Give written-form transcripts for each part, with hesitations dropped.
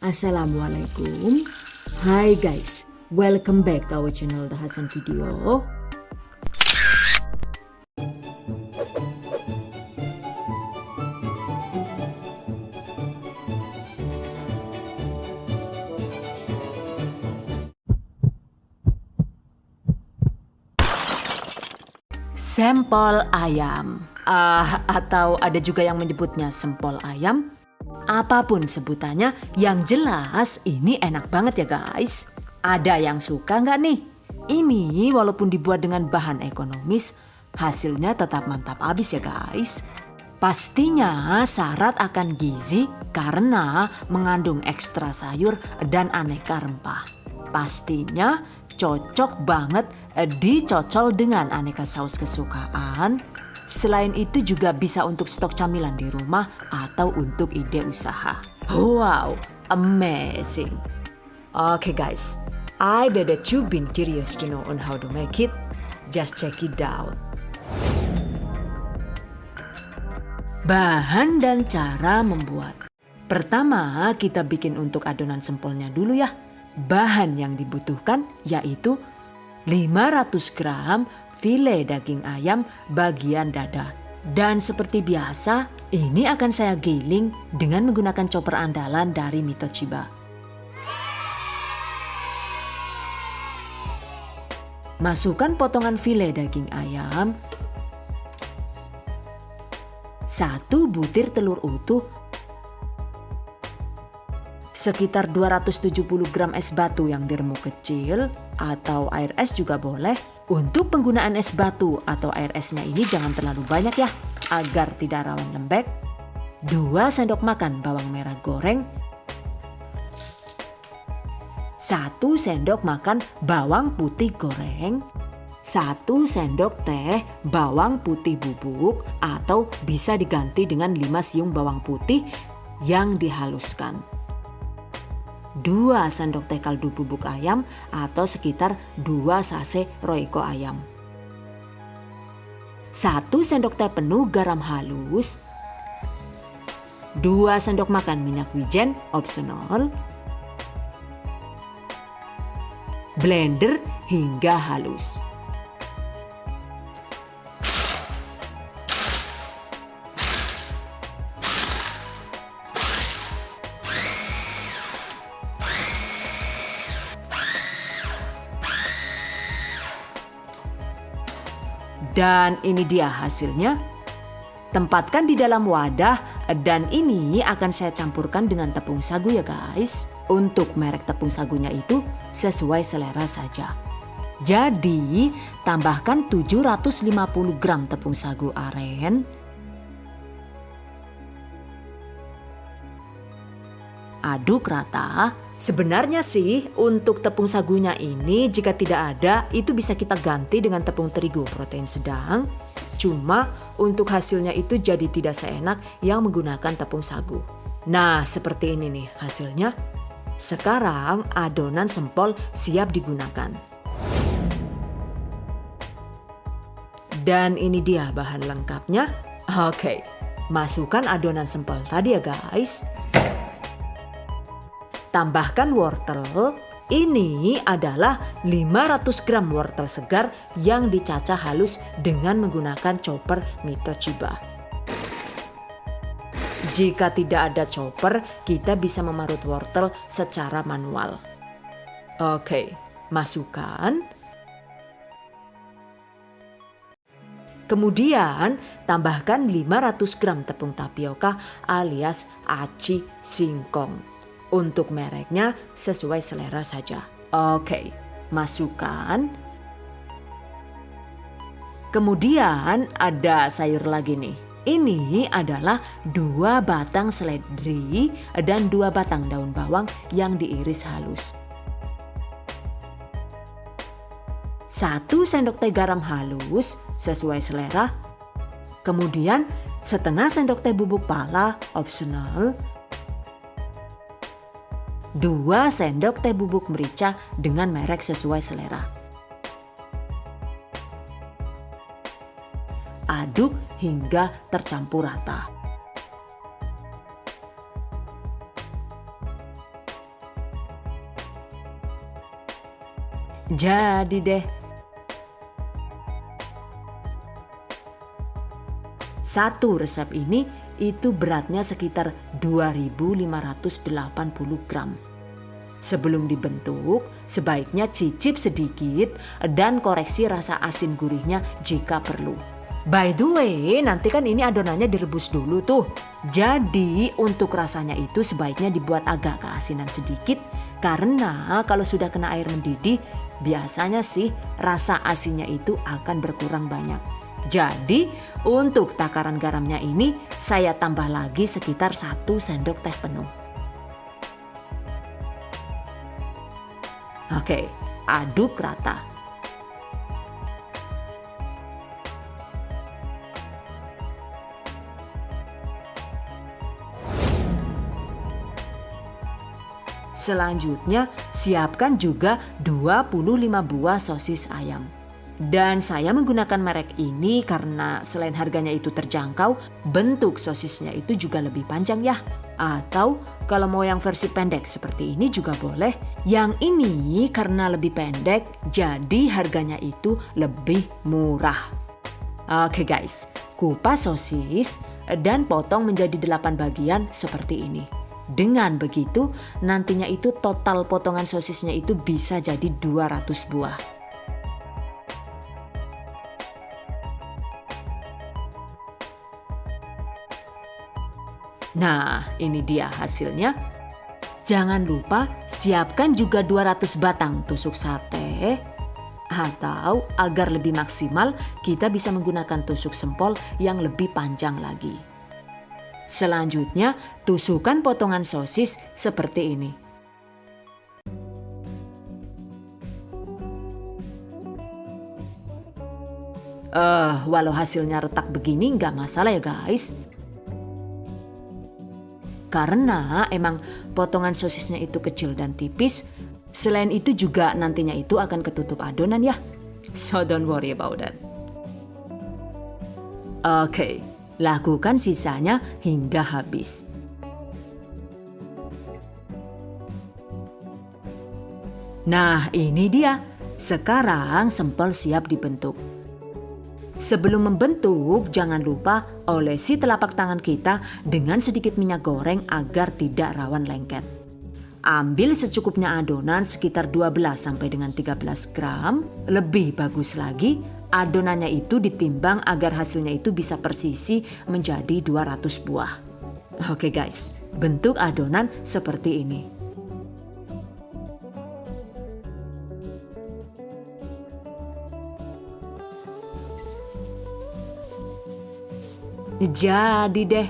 Assalamualaikum. Hi guys, welcome back to our channel The Hasan Video. Sempol ayam, atau ada juga yang menyebutnya sempol ayam. Apapun sebutannya, yang jelas ini enak banget ya guys. Ada yang suka nggak nih? Ini walaupun dibuat dengan bahan ekonomis, hasilnya tetap mantap abis ya guys. Pastinya syarat akan gizi karena mengandung ekstra sayur dan aneka rempah. Pastinya cocok banget dicocol dengan aneka saus kesukaan. Selain itu juga bisa untuk stok camilan di rumah atau untuk ide usaha. Wow, amazing. Okay guys, I bet that you've been curious to know on how to make it. Just check it out. Bahan dan cara membuat. Pertama, kita bikin untuk adonan sempolnya dulu ya. Bahan yang dibutuhkan yaitu 500 gram file daging ayam bagian dada. Dan seperti biasa, ini akan saya giling dengan menggunakan chopper andalan dari Mito Chiba. Masukkan potongan file daging ayam, 1 butir telur utuh, sekitar 270 gram es batu yang diremuk kecil atau air es juga boleh. Untuk penggunaan es batu atau air esnya ini jangan terlalu banyak ya, agar tidak rawan lembek. 2 sendok makan bawang merah goreng, 1 sendok makan bawang putih goreng, 1 sendok teh bawang putih bubuk atau bisa diganti dengan 5 siung bawang putih yang dihaluskan. 2 sendok teh kaldu bubuk ayam atau sekitar 2 sase roiko ayam. 1 sendok teh penuh garam halus. 2 sendok makan minyak wijen opsional. Blender hingga halus. Dan ini dia hasilnya. Tempatkan di dalam wadah dan ini akan saya campurkan dengan tepung sagu ya guys. Untuk merek tepung sagunya itu sesuai selera saja. Jadi tambahkan 750 gram tepung sagu aren. Aduk rata. Sebenarnya sih untuk tepung sagunya ini jika tidak ada itu bisa kita ganti dengan tepung terigu protein sedang. Cuma untuk hasilnya itu jadi tidak seenak yang menggunakan tepung sagu. Nah seperti ini nih hasilnya. Sekarang adonan sempol siap digunakan. Dan ini dia bahan lengkapnya. Oke, masukkan adonan sempol tadi ya guys. Tambahkan wortel. Ini adalah 500 gram wortel segar yang dicacah halus dengan menggunakan chopper Mito Chiba. Jika tidak ada chopper, kita bisa memarut wortel secara manual. Oke, masukkan. Kemudian tambahkan 500 gram tepung tapioka alias aci singkong. Untuk mereknya sesuai selera saja. Oke, masukkan. Kemudian ada sayur lagi nih. Ini adalah 2 batang seledri dan 2 batang daun bawang yang diiris halus. 1 sendok teh garam halus sesuai selera. Kemudian setengah sendok teh bubuk pala opsional. 2 sendok teh bubuk merica dengan merek sesuai selera. Aduk hingga tercampur rata. Jadi deh. Satu resep ini itu beratnya sekitar 2.580 gram. Sebelum dibentuk, sebaiknya cicip sedikit dan koreksi rasa asin gurihnya jika perlu. By the way, nanti kan ini adonannya direbus dulu tuh. Jadi untuk rasanya itu sebaiknya dibuat agak keasinan sedikit, karena kalau sudah kena air mendidih, biasanya sih rasa asinnya itu akan berkurang banyak. Jadi untuk takaran garamnya ini saya tambah lagi sekitar 1 sendok teh penuh. Oke, aduk rata. Selanjutnya siapkan juga 25 buah sosis ayam. Dan saya menggunakan merek ini karena selain harganya itu terjangkau, bentuk sosisnya itu juga lebih panjang ya. Atau kalau mau yang versi pendek seperti ini juga boleh. Yang ini karena lebih pendek, jadi harganya itu lebih murah. Oke guys, kupas sosis dan potong menjadi 8 bagian seperti ini. Dengan begitu, nantinya itu total potongan sosisnya itu bisa jadi 200 buah. Nah, ini dia hasilnya. Jangan lupa siapkan juga 200 batang tusuk sate. Atau agar lebih maksimal, kita bisa menggunakan tusuk sempol yang lebih panjang lagi. Selanjutnya, tusukkan potongan sosis seperti ini. Walau hasilnya retak begini nggak masalah ya guys. Karena emang potongan sosisnya itu kecil dan tipis. Selain itu juga nantinya itu akan ketutup adonan ya. So don't worry about that. Oke, lakukan sisanya hingga habis. Nah ini dia. Sekarang sempol siap dibentuk. Sebelum membentuk, jangan lupa olesi telapak tangan kita dengan sedikit minyak goreng agar tidak rawan lengket. Ambil secukupnya adonan sekitar 12 sampai dengan 13 gram. Lebih bagus lagi, adonannya itu ditimbang agar hasilnya itu bisa persisi menjadi 200 buah. Oke guys, bentuk adonan seperti ini. Jadi deh.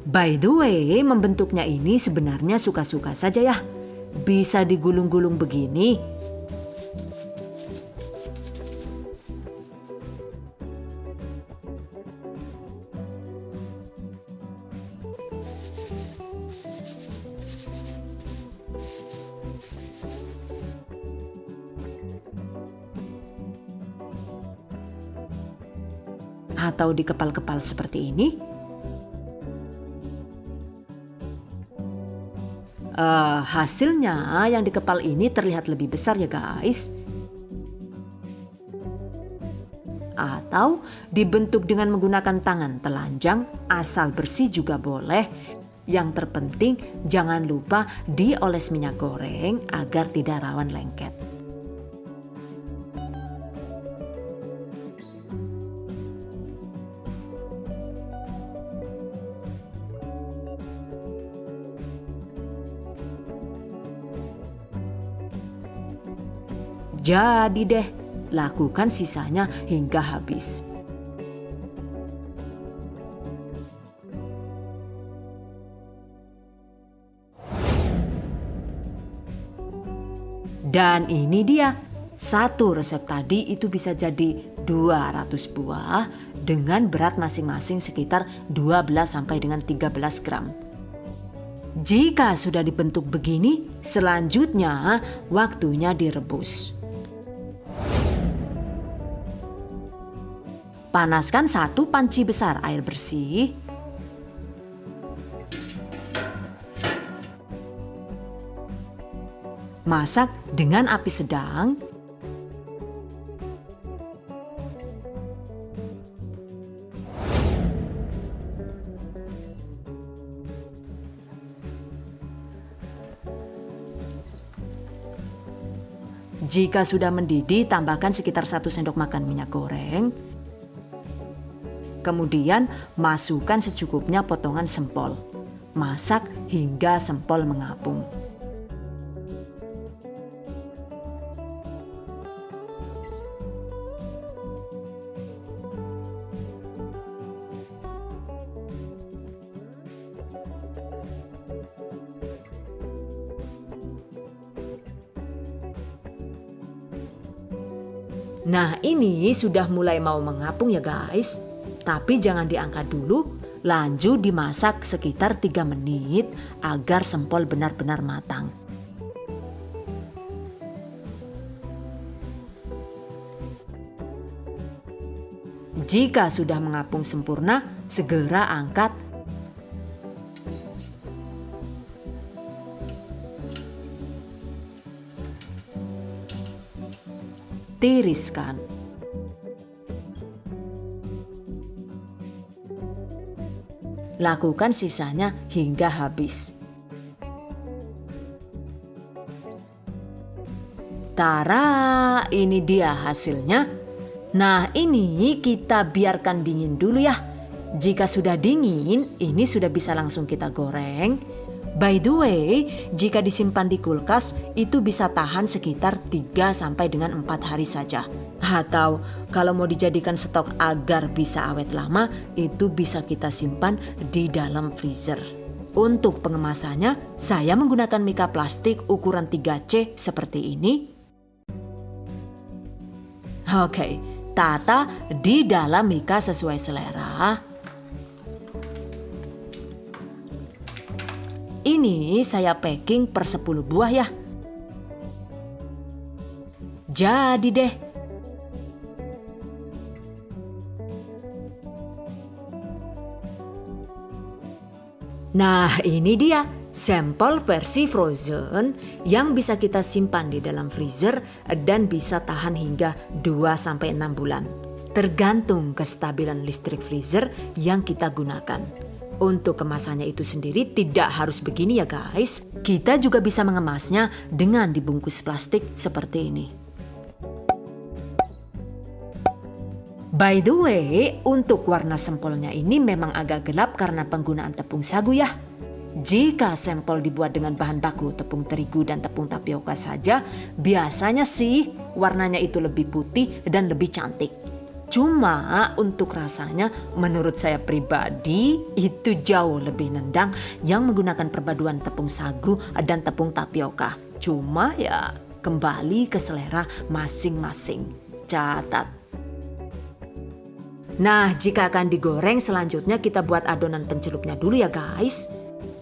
By the way, membentuknya ini sebenarnya suka-suka saja ya. Bisa digulung-gulung begini. Atau dikepal-kepal seperti ini. Hasilnya yang dikepal ini terlihat lebih besar ya guys. Atau dibentuk dengan menggunakan tangan telanjang, asal bersih juga boleh. Yang terpenting jangan lupa dioles minyak goreng agar tidak rawan lengket. Jadi deh, lakukan sisanya hingga habis. Dan ini dia, satu resep tadi itu bisa jadi 200 buah dengan berat masing-masing sekitar 12 sampai dengan 13 gram. Jika sudah dibentuk begini, selanjutnya waktunya direbus. Panaskan 1 panci besar air bersih. Masak dengan api sedang. Jika sudah mendidih, tambahkan sekitar 1 sendok makan minyak goreng. Kemudian masukkan secukupnya potongan sempol. Masak hingga sempol mengapung. Nah, ini sudah mulai mau mengapung ya guys. Tapi jangan diangkat dulu, lanjut dimasak sekitar 3 menit agar sempol benar-benar matang. Jika sudah mengapung sempurna, segera angkat. Tiriskan. Lakukan sisanya hingga habis. Tara, ini dia hasilnya. Nah, ini kita biarkan dingin dulu ya. Jika sudah dingin, ini sudah bisa langsung kita goreng. By the way, jika disimpan di kulkas, itu bisa tahan sekitar 3 sampai dengan 4 hari saja. Atau kalau mau dijadikan stok agar bisa awet lama, itu bisa kita simpan di dalam freezer. Untuk pengemasannya, saya menggunakan mika plastik ukuran 3C seperti ini. Oke, tata di dalam mika sesuai selera. Ini saya packing per 10 buah ya. Jadi deh. Nah, ini dia sampel versi frozen yang bisa kita simpan di dalam freezer dan bisa tahan hingga 2-6 bulan. Tergantung kestabilan listrik freezer yang kita gunakan. Untuk kemasannya itu sendiri tidak harus begini ya guys. Kita juga bisa mengemasnya dengan dibungkus plastik seperti ini. By the way, untuk warna sampelnya ini memang agak gelap karena penggunaan tepung sagu ya. Jika sampel dibuat dengan bahan baku tepung terigu dan tepung tapioka saja, biasanya sih warnanya itu lebih putih dan lebih cantik. Cuma untuk rasanya menurut saya pribadi itu jauh lebih nendang yang menggunakan perpaduan tepung sagu dan tepung tapioka. Cuma ya kembali ke selera masing-masing. Catat. Nah, jika akan digoreng selanjutnya kita buat adonan pencelupnya dulu ya guys.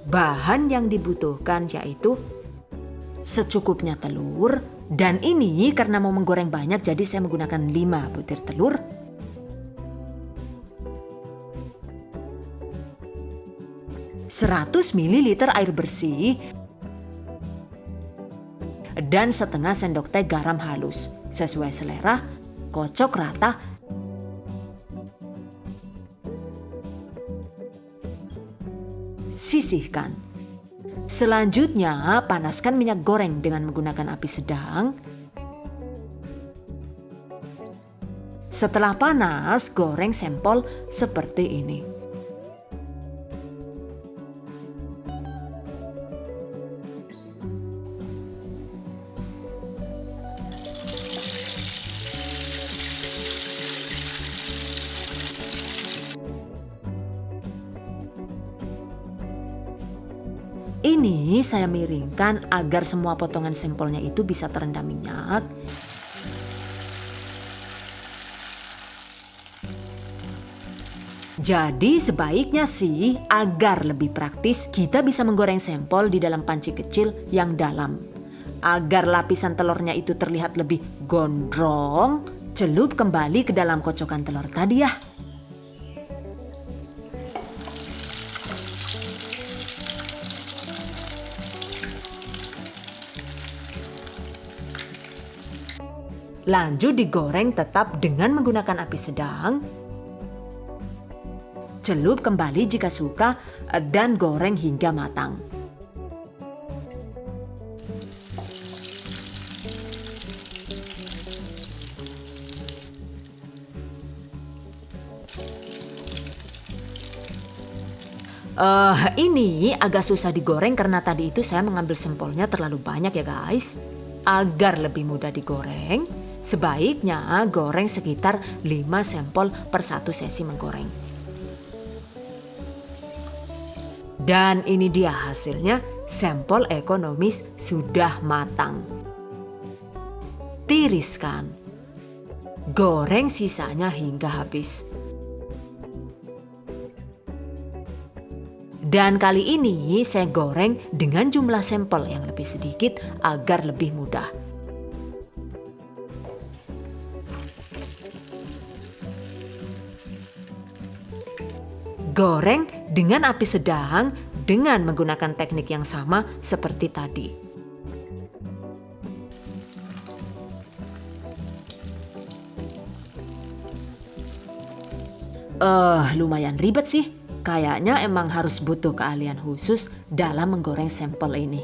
Bahan yang dibutuhkan yaitu secukupnya telur. Dan ini karena mau menggoreng banyak jadi saya menggunakan 5 butir telur. 100 ml air bersih dan setengah sendok teh garam halus. Sesuai selera, kocok rata. Sisihkan. Selanjutnya, panaskan minyak goreng dengan menggunakan api sedang. Setelah panas, goreng sampel seperti ini. Ini saya miringkan agar semua potongan sampelnya itu bisa terendam minyak. Jadi sebaiknya sih agar lebih praktis kita bisa menggoreng sampel di dalam panci kecil yang dalam. Agar lapisan telurnya itu terlihat lebih gondrong, celup kembali ke dalam kocokan telur tadi ya. Lanjut digoreng tetap dengan menggunakan api sedang. Celup kembali jika suka dan goreng hingga matang. Ini agak susah digoreng karena tadi itu saya mengambil sempolnya terlalu banyak ya guys. Agar lebih mudah digoreng, sebaiknya goreng sekitar 5 sempol per satu sesi menggoreng. Dan ini dia hasilnya, sempol ekonomis sudah matang. Tiriskan. Goreng sisanya hingga habis. Dan kali ini saya goreng dengan jumlah sampel yang lebih sedikit agar lebih mudah. Goreng dengan api sedang dengan menggunakan teknik yang sama seperti tadi. Lumayan ribet sih. Kayaknya emang harus butuh keahlian khusus dalam menggoreng sampel ini.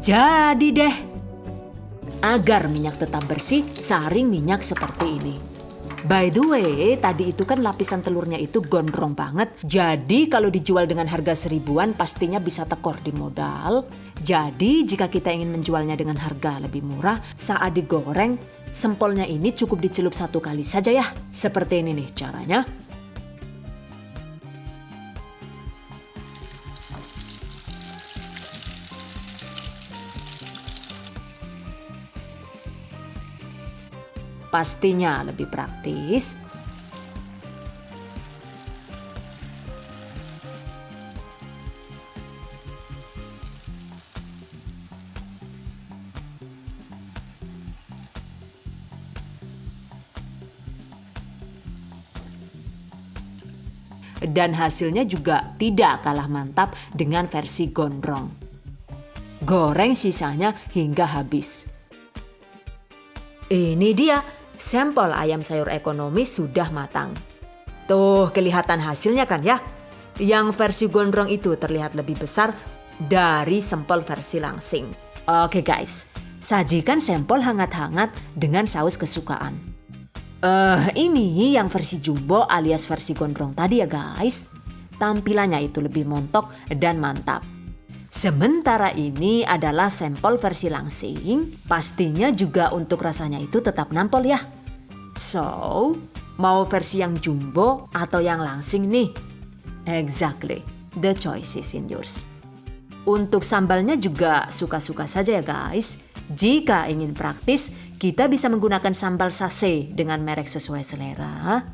Jadi deh, agar minyak tetap bersih, saring minyak seperti ini. By the way, tadi itu kan lapisan telurnya itu gondrong banget. Jadi kalau dijual dengan harga 1000-an pastinya bisa tekor di modal. Jadi jika kita ingin menjualnya dengan harga lebih murah, saat digoreng, sempolnya ini cukup dicelup 1 kali saja ya. Seperti ini nih caranya. Pastinya lebih praktis. Dan hasilnya juga tidak kalah mantap dengan versi gondrong. Goreng sisanya hingga habis. Ini dia. Sampel ayam sayur ekonomis sudah matang. Tuh kelihatan hasilnya kan ya. Yang versi gondrong itu terlihat lebih besar dari sampel versi langsing. Oke guys, sajikan sampel hangat-hangat dengan saus kesukaan. Ini yang versi jumbo alias versi gondrong tadi ya guys. Tampilannya itu lebih montok dan mantap. Sementara ini adalah sampel versi langsing, pastinya juga untuk rasanya itu tetap nampol ya. So, mau versi yang jumbo atau yang langsing nih? Exactly, the choice is in yours. Untuk sambalnya juga suka-suka saja ya guys. Jika ingin praktis, kita bisa menggunakan sambal sase dengan merek sesuai selera.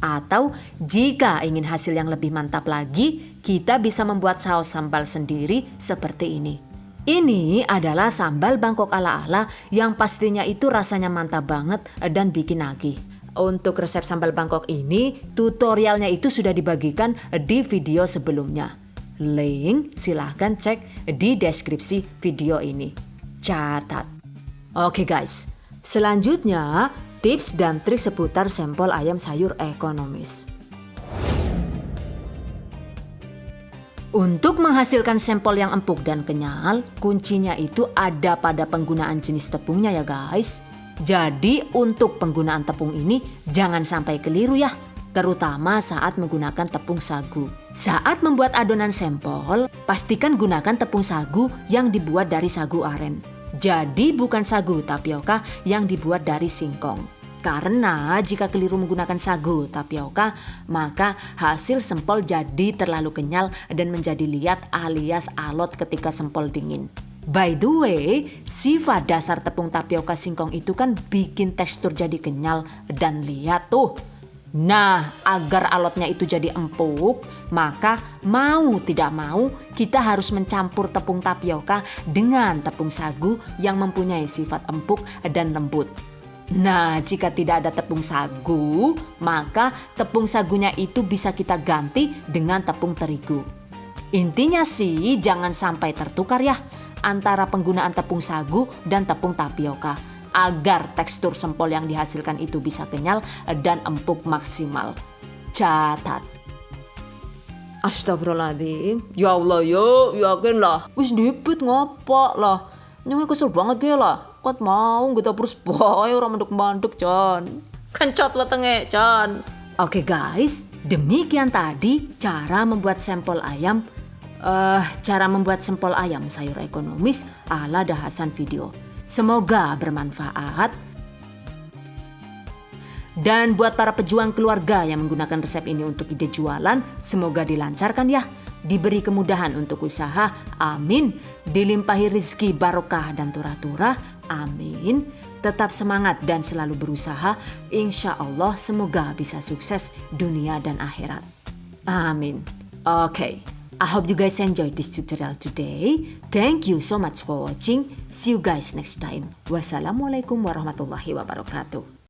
Atau jika ingin hasil yang lebih mantap lagi, kita bisa membuat saus sambal sendiri seperti ini. Ini adalah sambal Bangkok ala-ala yang pastinya itu rasanya mantap banget dan bikin nagih. Untuk resep sambal Bangkok ini, tutorialnya itu sudah dibagikan di video sebelumnya. Link silahkan cek di deskripsi video ini. Catat. Oke guys, selanjutnya tips dan trik seputar sampel ayam sayur ekonomis. Untuk menghasilkan sampel yang empuk dan kenyal, kuncinya itu ada pada penggunaan jenis tepungnya ya guys. Jadi untuk penggunaan tepung ini jangan sampai keliru ya, terutama saat menggunakan tepung sagu. Saat membuat adonan sampel, pastikan gunakan tepung sagu yang dibuat dari sagu aren. Jadi bukan sagu tapioka yang dibuat dari singkong. Karena jika keliru menggunakan sagu tapioka, maka hasil sempol jadi terlalu kenyal dan menjadi liat alias alot ketika sempol dingin. By the way, sifat dasar tepung tapioka singkong itu kan bikin tekstur jadi kenyal dan lihat tuh. Nah, agar alotnya itu jadi empuk, maka mau tidak mau kita harus mencampur tepung tapioka dengan tepung sagu yang mempunyai sifat empuk dan lembut. Nah, jika tidak ada tepung sagu, maka tepung sagunya itu bisa kita ganti dengan tepung terigu. Intinya sih jangan sampai tertukar ya antara penggunaan tepung sagu dan tepung tapioka agar tekstur sempol yang dihasilkan itu bisa kenyal dan empuk maksimal. Catat. Astagfirullahaladzim. Ya Allah yo, yakin lah. Wis dipit ngapa lah. Nyong kesel banget gue lah. Kot mau kita terus boy orang manduk-manduk John. Kencot wetenge John. Oke guys, demikian tadi cara membuat sampel ayam. Cara membuat sempol ayam sayur ekonomis ala Dahasan Video. Semoga bermanfaat. Dan buat para pejuang keluarga yang menggunakan resep ini untuk ide jualan, semoga dilancarkan ya. Diberi kemudahan untuk usaha, amin. Dilimpahi rezeki barokah dan turah-turah, amin. Tetap semangat dan selalu berusaha, insya Allah semoga bisa sukses dunia dan akhirat. Amin. Okay. I hope you guys enjoyed this tutorial today. Thank you so much for watching. See you guys next time. Wassalamualaikum warahmatullahi wabarakatuh.